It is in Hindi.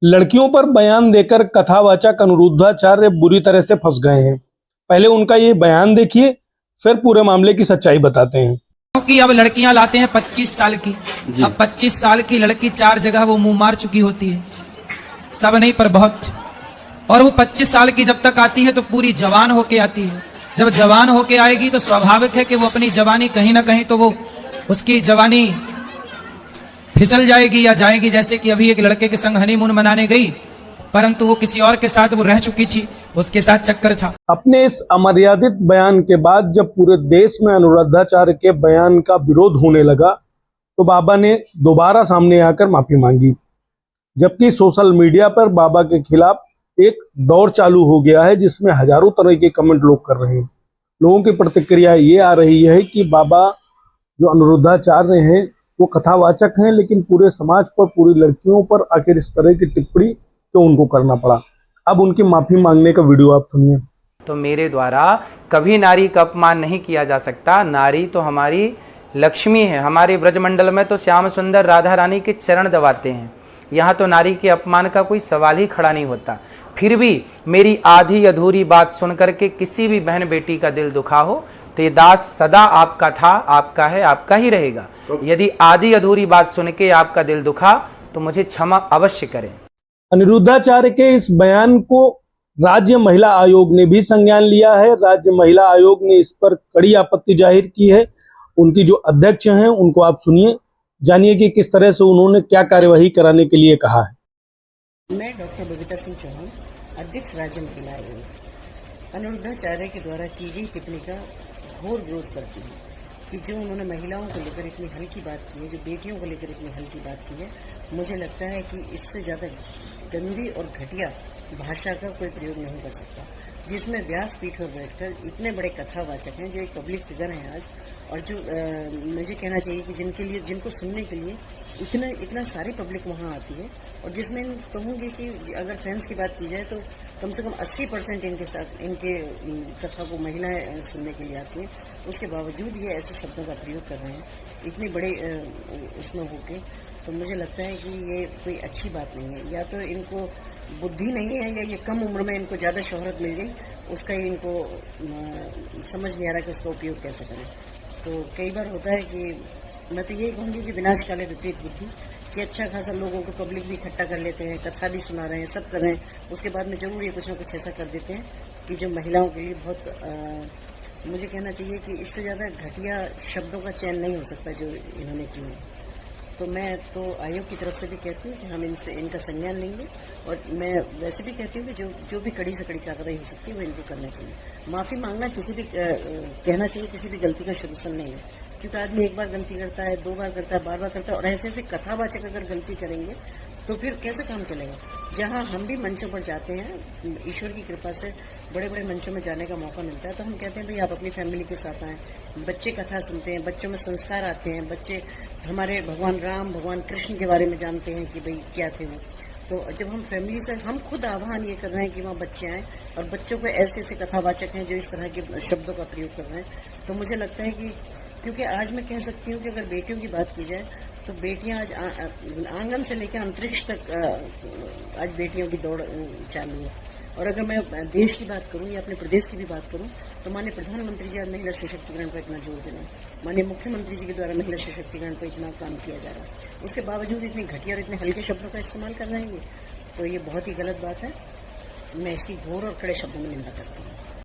लड़कियों पर बयान देकर कथावाचक अनिरुद्धाचार्य बुरी तरह से फंस गए हैं। पहले उनका ये बयान देखिए, फिर पूरे मामले की सच्चाई बताते हैं। क्योंकि अब लड़कियां लाते हैं 25 साल की। अब 25 साल की लड़की 4 जगह वो मुंह मार चुकी होती है, सब नहीं पर बहुत। और वो 25 साल की जब तक आती है तो पूरी जवान होके आती है। जब जवान होके आएगी तो स्वाभाविक है कि वो अपनी जवानी कहीं ना कहीं तो वो उसकी जवानी फिसल जाएगी या जाएगी। जैसे कि अभी एक लड़के के संग हनीमून मनाने गई, परंतु वो किसी और के साथ वो रह चुकी थी, उसके साथ चक्कर था। अपने इस अमर्यादित बयान के बाद जब पूरे देश में अनिरुद्धाचार्य के बयान का विरोध होने लगा तो बाबा ने दोबारा सामने आकर माफी मांगी। जबकि सोशल मीडिया पर बाबा के खिलाफ एक दौर चालू हो गया है जिसमें हजारों तरह के कमेंट लोग कर रहे हैं। लोगों की प्रतिक्रिया ये आ रही है कि बाबा जो अनिरुद्धाचार्य हैं वो कथावाचक हैं, लेकिन पूरे समाज पर, पूरी लड़कियों पर आखिर इस तरह की टिप्पणी क्यों उनको करना पड़ा। अब उनकी माफी मांगने का वीडियो आप सुनिए। तो मेरे द्वारा कभी नारी का अपमान नहीं किया जा सकता। नारी तो हमारी लक्ष्मी है। हमारे ब्रजमंडल में तो श्याम सुंदर राधा रानी के चरण दबाते हैं। यहाँ तो नारी के अपमान का कोई सवाल ही खड़ा नहीं होता। फिर भी मेरी आधी अधूरी बात सुनकर के किसी भी बहन बेटी का दिल दुखा हो तो ये दास सदा आपका था, आपका है, आपका ही रहेगा। यदि आधी अधूरी बात सुन के आपका दिल दुखा तो मुझे क्षमा अवश्य करें। अनिरुद्धाचार्य के इस बयान को राज्य महिला आयोग ने भी संज्ञान लिया है। राज्य महिला आयोग ने इस पर कड़ी आपत्ति जाहिर की है। उनकी जो अध्यक्ष हैं उनको आप सुनिए, जानिए कि किस तरह से उन्होंने क्या कार्यवाही कराने के लिए कहा है। मैं डॉक्टर बबीता सिंह चौहान, अध्यक्ष राज्य महिला आयोग, अनिरुद्धाचार्य के द्वारा की गई टिप्पणी का घोर विरोध करती हूँ कि जो उन्होंने महिलाओं को लेकर इतनी हल्की बात की है, जो बेटियों को लेकर इतनी हल्की बात की है, मुझे लगता है कि इससे ज़्यादा गंदी और घटिया भाषा का कोई प्रयोग नहीं कर सकता, जिसमें व्यासपीठ पर बैठकर इतने बड़े कथावाचक हैं जो एक पब्लिक फिगर हैं आज, और जो मुझे कहना चाहिए कि जिनको सुनने के लिए इतना सारी पब्लिक वहाँ आती है, और जिसमें कहूँगी कि अगर फैंस की बात की जाए तो कम से कम 80% इनके कथा को महिलाएं सुनने के लिए आती हैं। उसके बावजूद ये ऐसे शब्दों का प्रयोग कर रहे हैं इतने बड़े उसमें होके, तो मुझे लगता है कि ये कोई अच्छी बात नहीं है। या तो इनको बुद्धि नहीं है, या ये कम उम्र में इनको ज़्यादा शोहरत मिल गई, उसका ही इनको समझ नहीं आ रहा कि उसका उपयोग कैसे करें। तो कई बार होता है कि मैं तो यही कहूँगी कि विनाश काले विपरीत बुद्धि, कि अच्छा खासा लोगों को पब्लिक भी इकट्ठा कर लेते हैं, कथा भी सुना रहे हैं, सब कर रहे हैं, उसके बाद में जरूर ये कुछ ना कुछ ऐसा कर देते हैं कि जो महिलाओं के लिए बहुत मुझे कहना चाहिए कि इससे ज़्यादा घटिया शब्दों का चयन नहीं हो सकता जो इन्होंने की है। तो मैं तो आयोग की तरफ से भी कहती हूँ कि हम इनका संज्ञान लेंगे, और मैं वैसे भी कहती हूँ कि जो भी कड़ी से कड़ी कार्रवाई हो सकती है वो इनको करना चाहिए। माफ़ी मांगना किसी भी कहना चाहिए किसी भी गलती का शुरुआत नहीं है, क्योंकि आदमी एक बार गलती करता है, 2 बार करता है, बार बार करता है, और ऐसे कथावाचक अगर गलती करेंगे तो फिर कैसे काम चलेगा। जहाँ हम भी मंचों पर जाते हैं, ईश्वर की कृपा से बड़े बड़े मंचों में जाने का मौका मिलता है, तो हम कहते हैं भाई आप अपनी फैमिली के साथ आएँ, बच्चे कथा सुनते हैं, बच्चों में संस्कार आते हैं, बच्चे हमारे भगवान राम, भगवान कृष्ण के बारे में जानते हैं कि भाई क्या थे वो। तो जब हम फैमिली से, हम खुद आह्वान ये कर रहे हैं कि वहाँ बच्चे आएँ, और बच्चों को ऐसे ऐसे कथावाचक हैं जो इस तरह के शब्दों का प्रयोग कर रहे हैं, तो मुझे लगता है कि क्योंकि आज मैं कह सकती हूँ कि अगर बेटियों की बात की जाए तो बेटियां आज आंगन से लेकर अंतरिक्ष तक आज बेटियों की दौड़ चालू है। और अगर मैं देश की बात करूं या अपने प्रदेश की भी बात करूं तो माननीय प्रधानमंत्री जी आज महिला सशक्तिकरण पर इतना जोर दे रहे हैं, माननीय मुख्यमंत्री जी के द्वारा महिला सशक्तिकरण पर इतना काम किया जा रहा है, उसके बावजूद इतनी घटिया और इतने हल्के शब्दों का इस्तेमाल कर रहे हैं, तो ये बहुत ही गलत बात है। मैं इसकी घोर और कड़े शब्दों में निंदा करती हूँ।